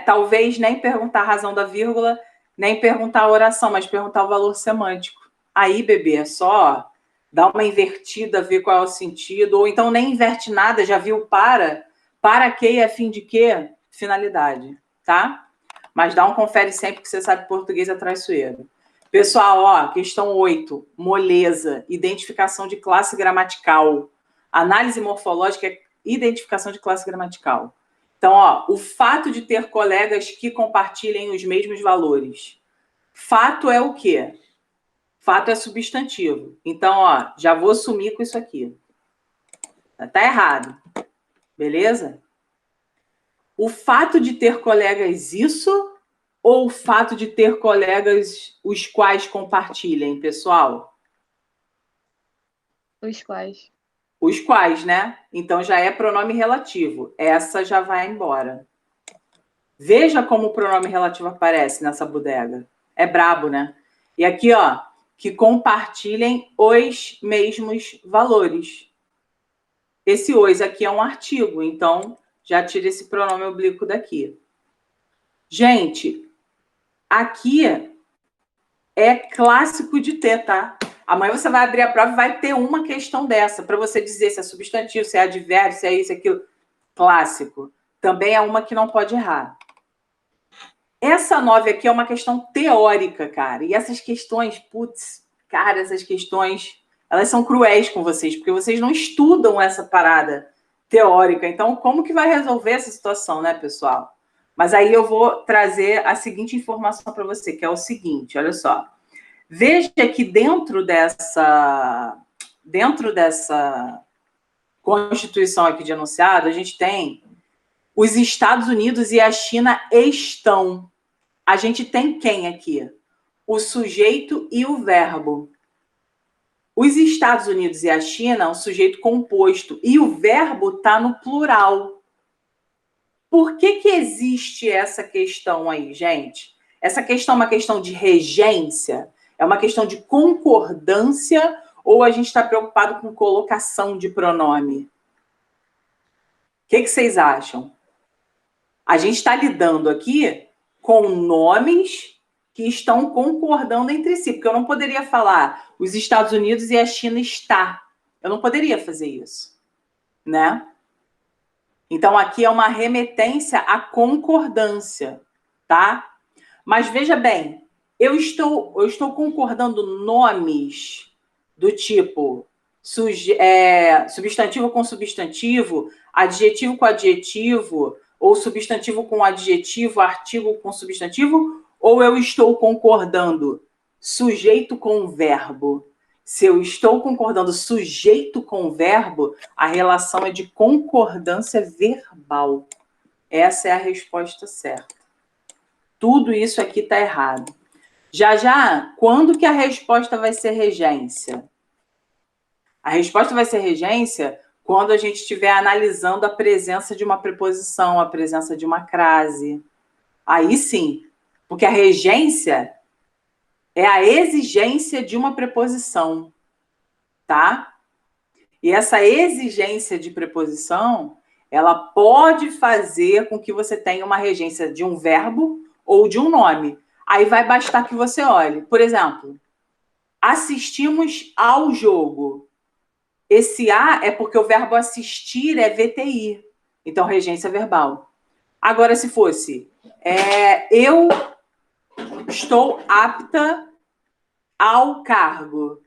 A: talvez nem perguntar a razão da vírgula, nem perguntar a oração, mas perguntar o valor semântico. Aí, bebê, é só dar uma invertida, ver qual é o sentido, ou então nem inverte nada, já viu para que e a fim de quê? Finalidade, tá? Mas dá um confere sempre que você sabe que português é traiçoeiro. Pessoal, ó, questão 8, moleza, identificação de classe gramatical. Análise morfológica é identificação de classe gramatical. Então, ó, o fato de ter colegas que compartilhem os mesmos valores. Fato é o quê? Fato é substantivo. Então, ó, já vou sumir com isso aqui. Tá errado. Beleza? O fato de ter colegas isso ou o fato de ter colegas os quais compartilhem, pessoal?
C: Os quais?
A: Os quais, né? Então já é pronome relativo. Essa já vai embora. Veja como o pronome relativo aparece nessa bodega. É brabo, né? E aqui, ó, que compartilhem os mesmos valores. Esse os aqui é um artigo, então já tira esse pronome oblíquo daqui. Gente, aqui é clássico de ter, tá? Amanhã você vai abrir a prova e vai ter uma questão dessa, para você dizer se é substantivo, se é advérbio, se é isso, aquilo. Clássico. Também é uma que não pode errar. Essa 9 aqui é uma questão teórica, cara. E essas questões, putz, cara, essas questões, elas são cruéis com vocês, porque vocês não estudam essa parada teórica. Então, como que vai resolver essa situação, né, pessoal? Mas aí eu vou trazer a seguinte informação para você, que é o seguinte, olha só. Veja que dentro dessa Constituição aqui de enunciado, a gente tem os Estados Unidos e a China estão. A gente tem quem aqui? O sujeito e o verbo. Os Estados Unidos e a China é um sujeito composto e o verbo está no plural. Por que existe essa questão aí, gente? Essa questão é uma questão de regência? É uma questão de concordância ou a gente está preocupado com colocação de pronome? O que vocês acham? A gente está lidando aqui com nomes que estão concordando entre si, porque eu não poderia falar os Estados Unidos e a China está. Eu não poderia fazer isso, né? Então, aqui é uma remetência à concordância, tá? Mas veja bem, eu estou concordando nomes do tipo substantivo com substantivo, adjetivo com adjetivo, ou substantivo com adjetivo, artigo com substantivo, ou eu estou concordando sujeito com verbo? Se eu estou concordando sujeito com verbo, a relação é de concordância verbal. Essa é a resposta certa. Tudo isso aqui está errado. Já, quando que a resposta vai ser regência? A resposta vai ser regência quando a gente estiver analisando a presença de uma preposição, a presença de uma crase. Aí sim, porque a regência é a exigência de uma preposição, tá? E essa exigência de preposição, ela pode fazer com que você tenha uma regência de um verbo ou de um nome. Aí vai bastar que você olhe. Por exemplo, assistimos ao jogo. Esse A é porque o verbo assistir é VTI. Então, regência verbal. Agora, se fosse eu estou apta ao cargo.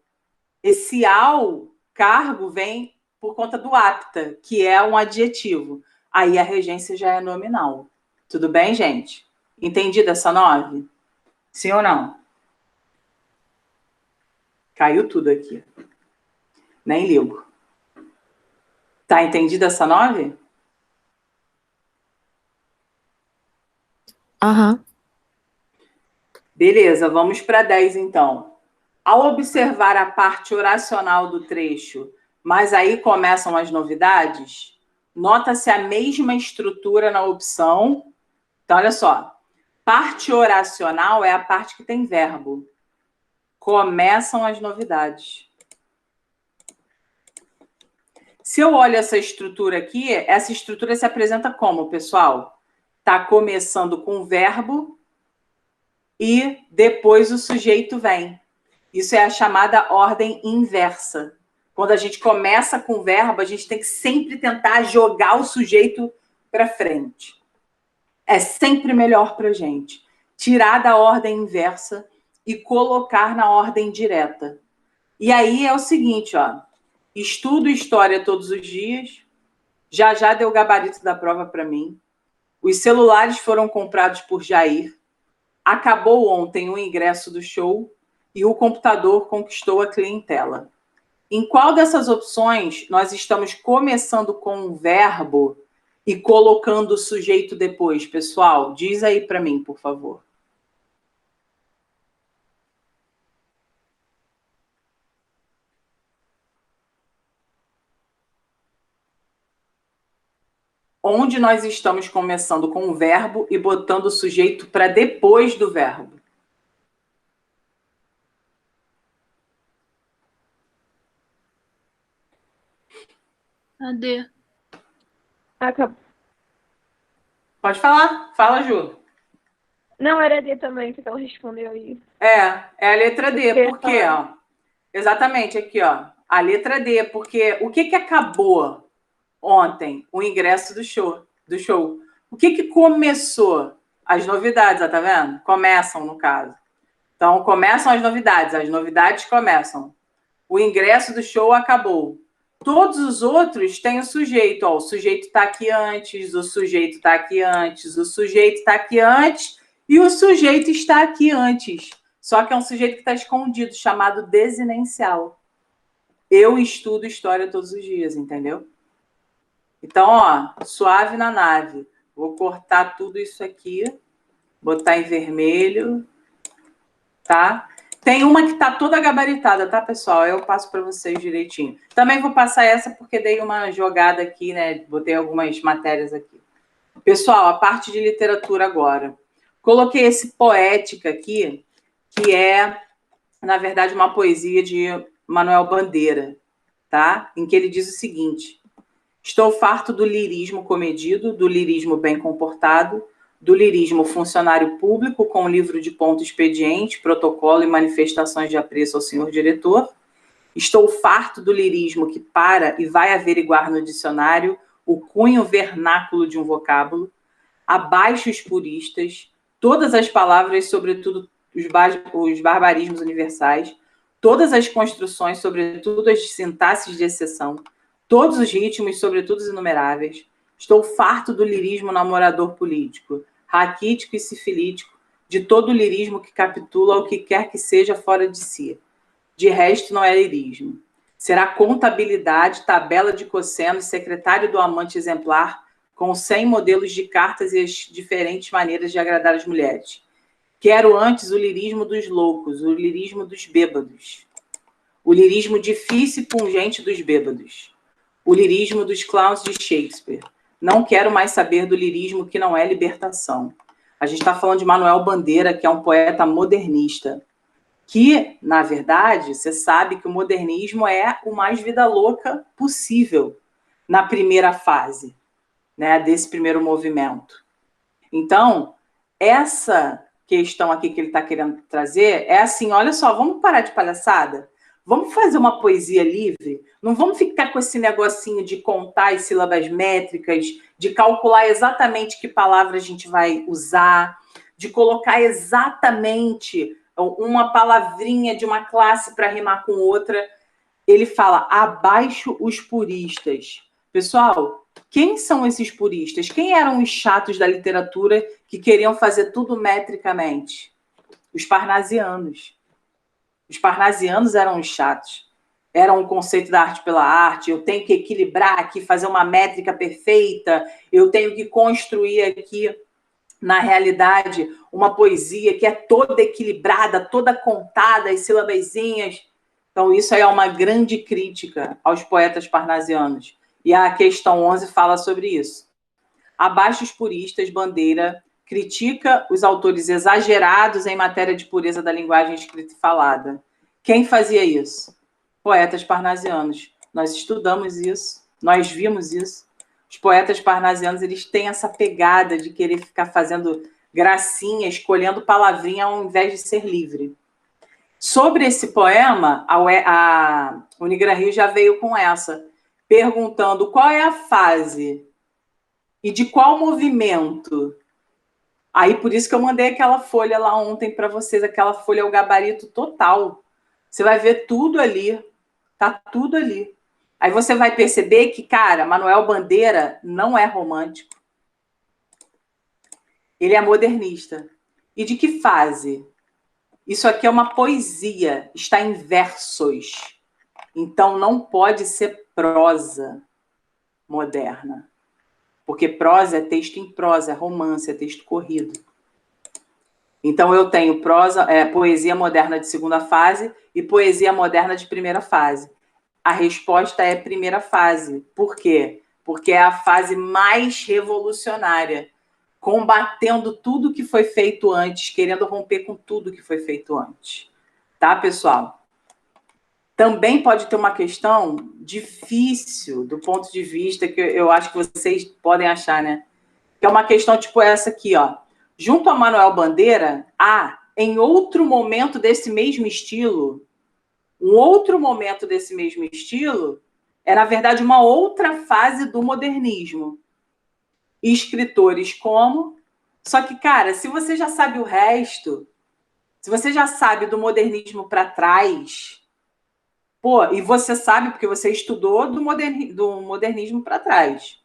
A: Esse ao cargo vem por conta do apta, que é um adjetivo. Aí a regência já é nominal. Tudo bem, gente? Entendido essa 9? Sim ou não? Caiu tudo aqui. Nem ligo. Tá entendida essa 9?
E: Aham.
A: Beleza, vamos para 10 então. Ao observar a parte oracional do trecho, mas aí começam as novidades, nota-se a mesma estrutura na opção. Então, olha só. Parte oracional é a parte que tem verbo. Começam as novidades. Se eu olho essa estrutura aqui, essa estrutura se apresenta como, pessoal? Está começando com o verbo e depois o sujeito vem. Isso é a chamada ordem inversa. Quando a gente começa com o verbo, a gente tem que sempre tentar jogar o sujeito para frente. é sempre melhor para a gente tirar da ordem inversa e colocar na ordem direta. E aí é o seguinte, ó, estudo história todos os dias, já deu o gabarito da prova para mim, os celulares foram comprados por Jair, acabou ontem o ingresso do show e o computador conquistou a clientela. Em qual dessas opções nós estamos começando com um verbo e colocando o sujeito depois, pessoal? Diz aí para mim, por favor. Onde nós estamos começando com o verbo e botando o sujeito para depois do verbo?
B: AD.
C: Acabou.
A: Pode falar. Fala, Ju.
C: Não, era D também, que ela respondeu aí.
A: É a letra D. Por quê?
C: Ó.
A: Exatamente, aqui, ó. A letra D, porque o que acabou ontem? O ingresso do show. O que começou? As novidades, ó, tá vendo? Começam, no caso. Então, começam as novidades começam. O ingresso do show acabou. Todos os outros têm o sujeito. Ó, o sujeito está aqui antes, o sujeito está aqui antes, o sujeito está aqui antes e o sujeito está aqui antes. Só que é um sujeito que está escondido, chamado desinencial. Eu estudo história todos os dias, entendeu? Então, ó, suave na nave. Vou cortar tudo isso aqui, botar em vermelho, tá? Tem uma que está toda gabaritada, tá, pessoal? Eu passo para vocês direitinho. Também vou passar essa porque dei uma jogada aqui, né? Botei algumas matérias aqui. Pessoal, a parte de literatura agora. Coloquei esse poética aqui, que é, na verdade, uma poesia de Manuel Bandeira, tá? Em que ele diz o seguinte: estou farto do lirismo comedido, do lirismo bem comportado, do lirismo funcionário público com livro de ponto expediente, protocolo e manifestações de apreço ao senhor diretor. Estou farto do lirismo que para e vai averiguar no dicionário o cunho vernáculo de um vocábulo. Abaixo os puristas, todas as palavras, sobretudo os barbarismos universais, todas as construções, sobretudo as sintaxes de exceção, todos os ritmos, sobretudo os inumeráveis. Estou farto do lirismo namorador político, raquítico e sifilítico, de todo o lirismo que capitula o que quer que seja fora de si. De resto, não é lirismo. Será contabilidade, tabela de cosseno, secretário do amante exemplar, com 100 modelos de cartas e as diferentes maneiras de agradar as mulheres. Quero antes o lirismo dos loucos, o lirismo dos bêbados, o lirismo difícil e pungente dos bêbados, o lirismo dos clowns de Shakespeare. Não quero mais saber do lirismo que não é libertação. A gente está falando de Manuel Bandeira, que é um poeta modernista, que, na verdade, você sabe que o modernismo é o mais vida louca possível na primeira fase, né, desse primeiro movimento. Então, essa questão aqui que ele está querendo trazer é assim, olha só, vamos parar de palhaçada? Vamos fazer uma poesia livre? Não vamos ficar com esse negocinho de contar as sílabas métricas, de calcular exatamente que palavra a gente vai usar, de colocar exatamente uma palavrinha de uma classe para rimar com outra. Ele fala, abaixo os puristas. Pessoal, quem são esses puristas? Quem eram os chatos da literatura que queriam fazer tudo metricamente? Os parnasianos. Os parnasianos eram os chatos. Era um conceito da arte pela arte. Eu tenho que equilibrar aqui, fazer uma métrica perfeita. Eu tenho que construir aqui, na realidade, uma poesia que é toda equilibrada, toda contada, as sílabazinhas. Então, isso aí é uma grande crítica aos poetas parnasianos. E a questão 11 fala sobre isso. Abaixo os puristas, Bandeira critica os autores exagerados em matéria de pureza da linguagem escrita e falada. Quem fazia isso? Poetas parnasianos. Nós estudamos isso, nós vimos isso. Os poetas parnasianos, eles têm essa pegada de querer ficar fazendo gracinha, escolhendo palavrinha ao invés de ser livre. Sobre esse poema, a Unigran Rio já veio com essa, perguntando qual é a fase e de qual movimento Aí, por isso que eu mandei aquela folha lá ontem para vocês. Aquela folha é o gabarito total. Você vai ver tudo ali. Tá tudo ali. Aí você vai perceber que, cara, Manuel Bandeira não é romântico. Ele é modernista. E de que fase? Isso aqui é uma poesia. Está em versos. Então, não pode ser prosa moderna. Porque prosa é texto em prosa, é romance, é texto corrido. Então, eu tenho poesia moderna de segunda fase e poesia moderna de primeira fase. A resposta é primeira fase. Por quê? Porque é a fase mais revolucionária, combatendo tudo que foi feito antes, querendo romper com tudo que foi feito antes. Tá, pessoal? Também pode ter uma questão difícil do ponto de vista que eu acho que vocês podem achar, né? Que é uma questão tipo essa aqui, ó. Junto a Manuel Bandeira, em outro momento desse mesmo estilo, é, na verdade, uma outra fase do modernismo. Escritores como... Só que, cara, se você já sabe o resto, se você já sabe do modernismo para trás, pô, e você sabe, porque você estudou do modernismo para trás,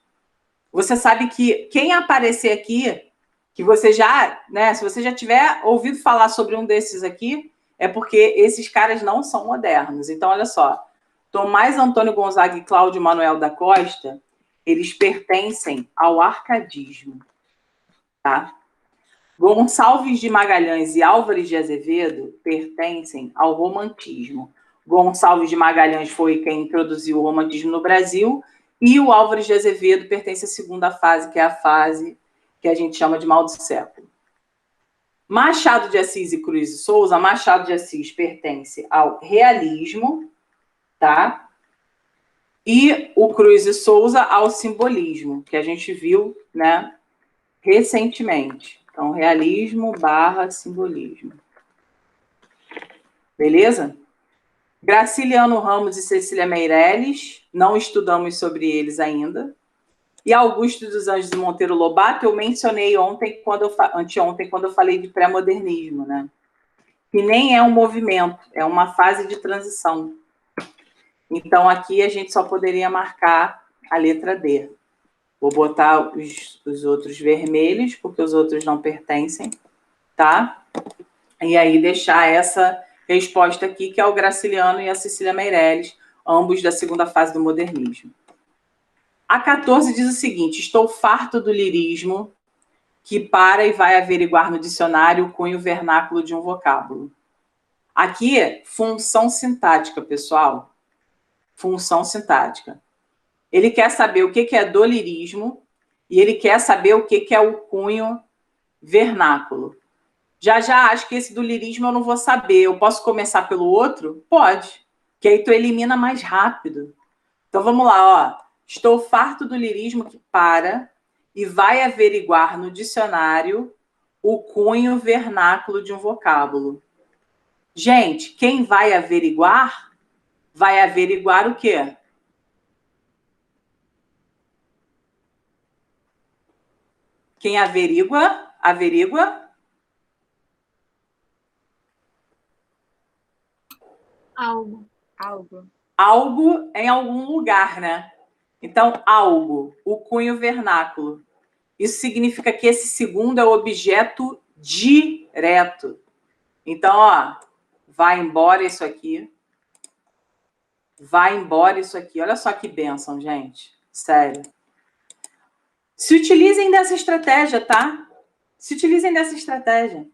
A: você sabe que quem aparecer aqui, que você já, né, se você já tiver ouvido falar sobre um desses aqui, é porque esses caras não são modernos. Então, olha só, Tomás Antônio Gonzaga e Cláudio Manuel da Costa, eles pertencem ao arcadismo, tá? Gonçalves de Magalhães e Álvares de Azevedo pertencem ao romantismo. Gonçalves de Magalhães foi quem introduziu o romantismo no Brasil e o Álvares de Azevedo pertence à segunda fase, que é a fase que a gente chama de mal do século. Machado de Assis e Cruz de Souza, Machado de Assis pertence ao realismo, tá? E o Cruz de Souza ao simbolismo, que a gente viu, né, recentemente. Então, realismo / simbolismo. Beleza? Graciliano Ramos e Cecília Meirelles, não estudamos sobre eles ainda. E Augusto dos Anjos e Monteiro Lobato, eu mencionei anteontem, quando eu falei de pré-modernismo, né? Que nem é um movimento, é uma fase de transição. Então, aqui a gente só poderia marcar a letra D. Vou botar os outros vermelhos, porque os outros não pertencem, tá? E aí deixar essa resposta aqui, que é o Graciliano e a Cecília Meirelles, ambos da segunda fase do modernismo. A 14 diz o seguinte: estou farto do lirismo que para e vai averiguar no dicionário o cunho vernáculo de um vocábulo. Aqui, função sintática, pessoal. Função sintática. Ele quer saber o que é dolirismo e ele quer saber o que é o cunho vernáculo. Já acho que esse do lirismo eu não vou saber. Eu posso começar pelo outro? Pode. Que aí tu elimina mais rápido. Então vamos lá, ó. Estou farto do lirismo que para e vai averiguar no dicionário o cunho vernáculo de um vocábulo. Gente, quem vai averiguar o quê? Quem averigua?
B: Algo.
A: Algo em algum lugar, né? Então, algo, o cunho vernáculo. Isso significa que esse segundo é o objeto direto. Então, ó, vai embora isso aqui. Vai embora isso aqui. Olha só que bênção, gente. Sério. Se utilizem dessa estratégia, tá? Se utilizem dessa estratégia.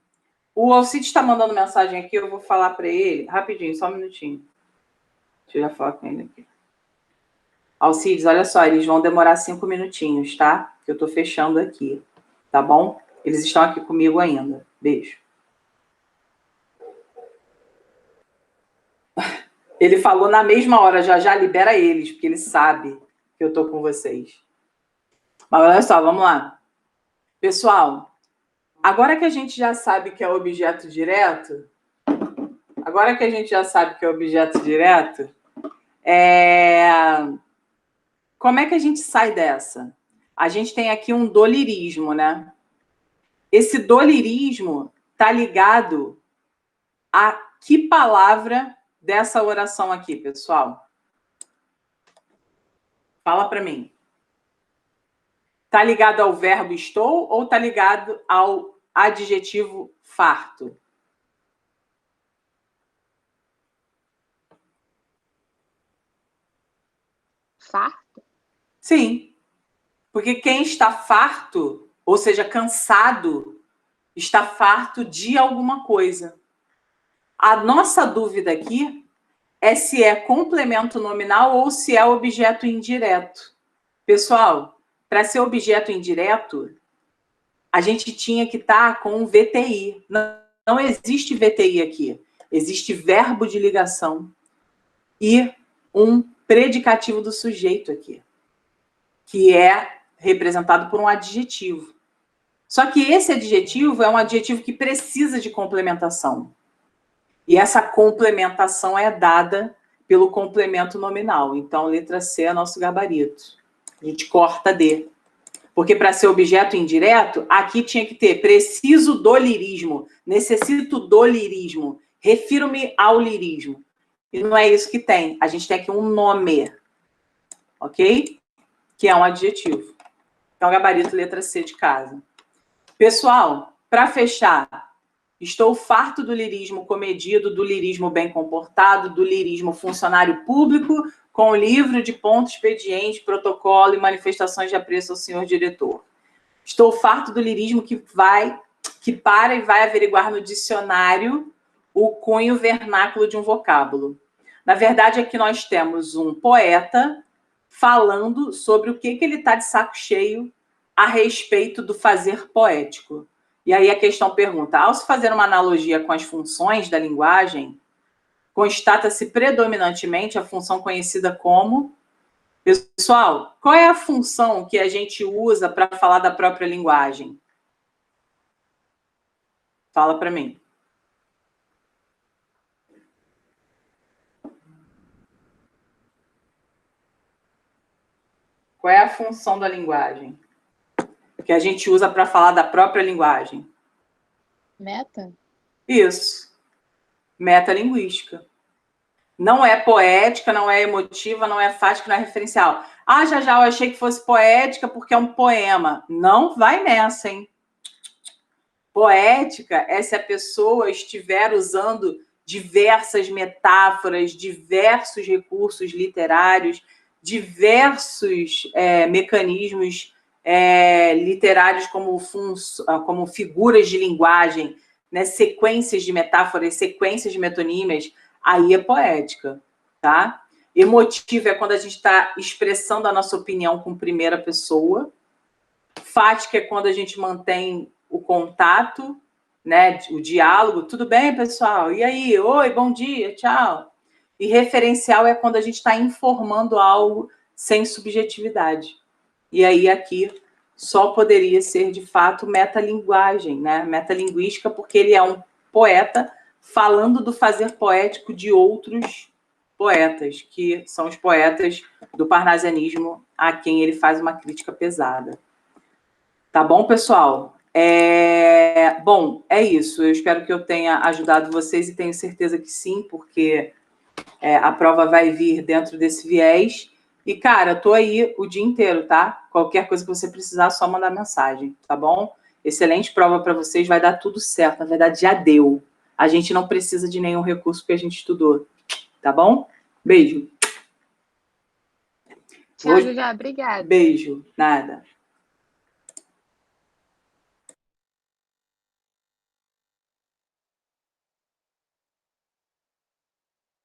A: O Alcides está mandando mensagem aqui, eu vou falar para ele. Rapidinho, só um minutinho. Deixa eu já falar com ele aqui. Alcides, olha só, eles vão demorar 5 minutinhos, tá? Que eu estou fechando aqui, tá bom? Eles estão aqui comigo ainda. Beijo. Ele falou na mesma hora, já libera eles, porque ele sabe que eu estou com vocês. Mas olha só, vamos lá. Pessoal, agora que a gente já sabe que é objeto direto, como é que a gente sai dessa? A gente tem aqui um dolirismo, né? Esse dolirismo está ligado a que palavra dessa oração aqui, pessoal? Fala para mim. Está ligado ao verbo estou ou está ligado ao adjetivo farto?
E: Farto?
A: Sim. Porque quem está farto, ou seja, cansado, está farto de alguma coisa. A nossa dúvida aqui é se é complemento nominal ou se é objeto indireto. Pessoal, para ser objeto indireto, a gente tinha que estar com um VTI. Não existe VTI aqui. Existe verbo de ligação e um predicativo do sujeito aqui, que é representado por um adjetivo. Só que esse adjetivo é um adjetivo que precisa de complementação. E essa complementação é dada pelo complemento nominal. Então, letra C é nosso gabarito. A gente corta D. Porque para ser objeto indireto, aqui tinha que ter preciso do lirismo, necessito do lirismo, refiro-me ao lirismo. E não é isso que tem. A gente tem aqui um nome, ok? Que é um adjetivo. Então, gabarito letra C de casa. Pessoal, para fechar, estou farto do lirismo comedido, do lirismo bem comportado, do lirismo funcionário público, com livro de ponto, expediente, protocolo e manifestações de apreço ao senhor diretor. Estou farto do lirismo que para e vai averiguar no dicionário o cunho vernáculo de um vocábulo. Na verdade, aqui nós temos um poeta falando sobre o que ele está de saco cheio a respeito do fazer poético. E aí a questão pergunta, ao se fazer uma analogia com as funções da linguagem, constata-se predominantemente a função conhecida como... Pessoal, qual é a função que a gente usa para falar da própria linguagem? Fala para mim. Qual é a função da linguagem que a gente usa para falar da própria linguagem?
E: Meta?
A: Isso. Metalinguística. Não é poética, não é emotiva, não é fática, não é referencial. Ah, já eu achei que fosse poética porque é um poema. Não vai nessa, hein? Poética é se a pessoa estiver usando diversas metáforas, diversos recursos literários, diversos mecanismos literários como figuras de linguagem, né? Sequências de metáforas, sequências de metonímias, aí é poética, tá? Emotiva é quando a gente está expressando a nossa opinião com primeira pessoa. Fática é quando a gente mantém o contato, né? O diálogo. Tudo bem, pessoal? E aí? Oi, bom dia, tchau. E referencial é quando a gente está informando algo sem subjetividade. E aí aqui só poderia ser, de fato, metalinguagem, né? Metalinguística, porque ele é um poeta falando do fazer poético de outros poetas, que são os poetas do parnasianismo, a quem ele faz uma crítica pesada. Tá bom, pessoal? Bom, é isso. Eu espero que eu tenha ajudado vocês e tenho certeza que sim, porque a prova vai vir dentro desse viés. E, cara, eu tô aí o dia inteiro, tá? Qualquer coisa que você precisar, só mandar mensagem, tá bom? Excelente prova para vocês, vai dar tudo certo. Na verdade, já deu. A gente não precisa de nenhum recurso que a gente estudou, tá bom? Beijo.
E: Tchau, Julia. Obrigada.
A: Beijo. Nada.